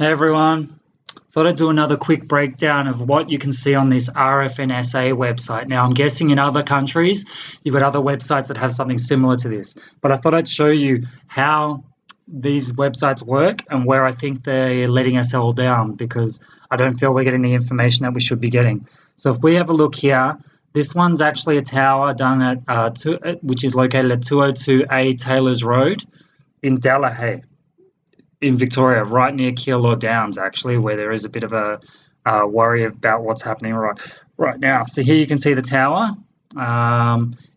Hey everyone, thought I'd do another quick breakdown of what you can see on this RFNSA website. Now, I'm guessing in other countries, you've got other websites that have something similar to this, but I thought I'd show you how these websites work and where I think they're letting us all down because I don't feel we're getting the information that we should be getting. So if we have a look here, this one's actually a tower done at which is located at 202A Taylors Road in Delahaye in Victoria, right near Keilor Downs, actually, where there is a bit of a worry about what's happening right now. So here you can see the tower.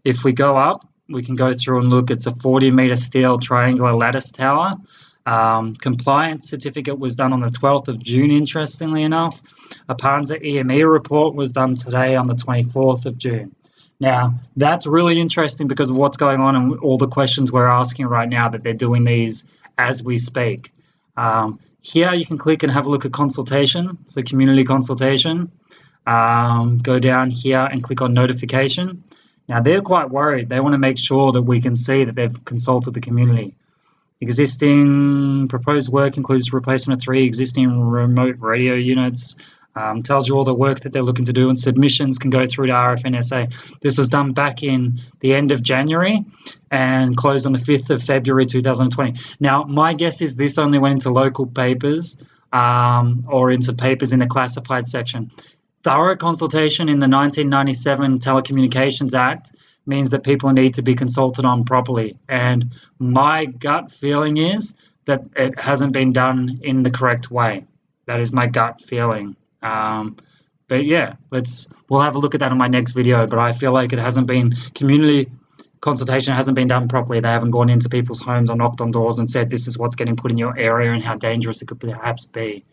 If we go up, we can go through and look. It's a 40-meter steel triangular lattice tower. Compliance certificate was done on the 12th of June, interestingly enough. A Panza EME report was done today on the 24th of June. Now, that's really interesting because of what's going on and all the questions we're asking right now that they're doing these as we speak. Here you can click and have a look at consultation, so community consultation. Go down here and click on notification. Now they're quite worried. They want to make sure that we can see that they've consulted the community. Existing proposed work includes replacement of 3 existing remote radio units. Tells you all the work that they're looking to do, and submissions can go through to RFNSA. This was done back in the end of January and closed on the 5th of February 2020. Now, my guess is this only went into local papers or into papers in the classified section. Thorough consultation in the 1997 Telecommunications Act means that people need to be consulted on properly. And my gut feeling is that it hasn't been done in the correct way. That is my gut feeling. But yeah, we'll have a look at that in my next video, but I feel like it hasn't been, community consultation hasn't been done properly. They haven't gone into people's homes or knocked on doors and said this is what's getting put in your area and how dangerous it could perhaps be.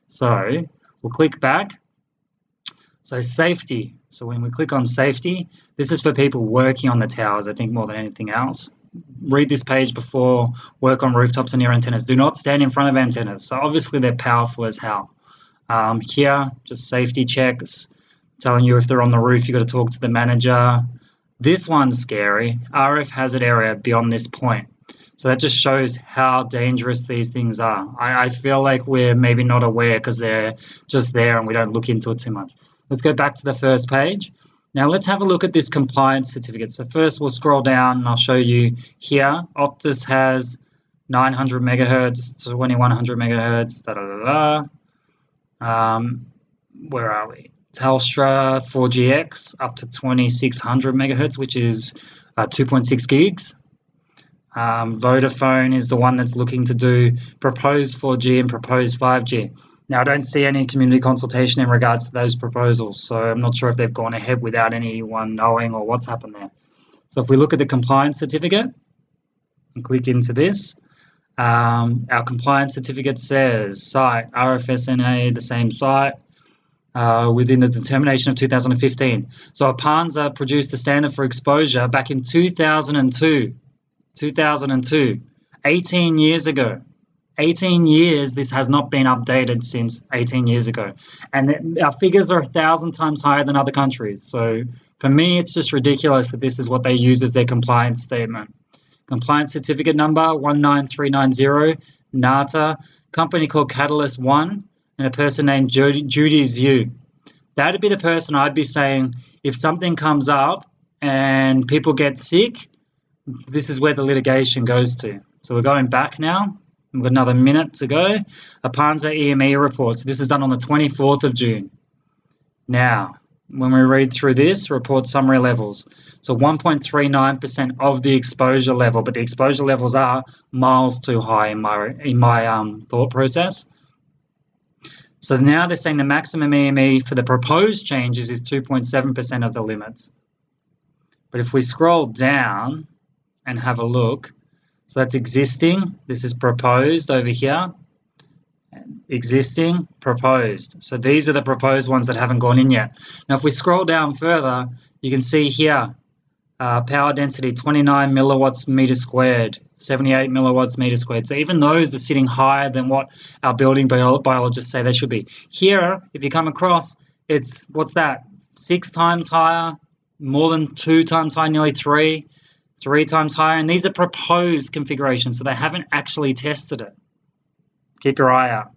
So we'll click back. So safety. So when we click on safety, this is for people working on the towers, I think, more than anything else. Read this page before work on rooftops and near antennas. Do not stand in front of antennas. So obviously they're powerful as hell. Here, just safety checks, telling you if they're on the roof, you've got to talk to the manager. This one's scary. RF hazard area beyond this point. So that just shows how dangerous these things are. I feel like we're maybe not aware because they're just there and we don't look into it too much. Let's go back to the first page. Now let's have a look at this compliance certificate. So first we'll scroll down and I'll show you here. Optus has 900 megahertz, 2100 megahertz, where are we? Telstra 4GX up to 2600 megahertz, which is 2.6 gigs. Vodafone is the one that's looking to do proposed 4G and proposed 5G. Now, I don't see any community consultation in regards to those proposals, so I'm not sure if they've gone ahead without anyone knowing or what's happened there. So if we look at the compliance certificate and click into this, our compliance certificate says site, RFSNA, the same site, within the determination of 2015. So Apanza produced a standard for exposure back in 2002, 18 years ago. 18 years, this has not been updated since 18 years ago. And our figures are 1,000 times higher than other countries. So for me, it's just ridiculous that this is what they use as their compliance statement. Compliance certificate number 19390, NATA, company called Catalyst One, and a person named Judy Zhu. That'd be the person I'd be saying, if something comes up and people get sick, this is where the litigation goes to. So we're going back now. We've got another minute to go. Apanza EME reports. This is done on the 24th of June. Now, when we read through this, report summary levels. So 1.39% of the exposure level, but the exposure levels are miles too high in my thought process. So now they're saying the maximum EME for the proposed changes is 2.7% of the limits. But if we scroll down and have a look, so that's existing. This is proposed over here. Existing, proposed. So these are the proposed ones that haven't gone in yet. Now, if we scroll down further, you can see here, power density 29 milliwatts meter squared, 78 milliwatts meter squared. So even those are sitting higher than what our building biologists say they should be. Here, if you come across, it's, what's that, 6 times higher, more than 2 times higher, nearly 3 times higher. And these are proposed configurations, so they haven't actually tested it. Keep your eye out.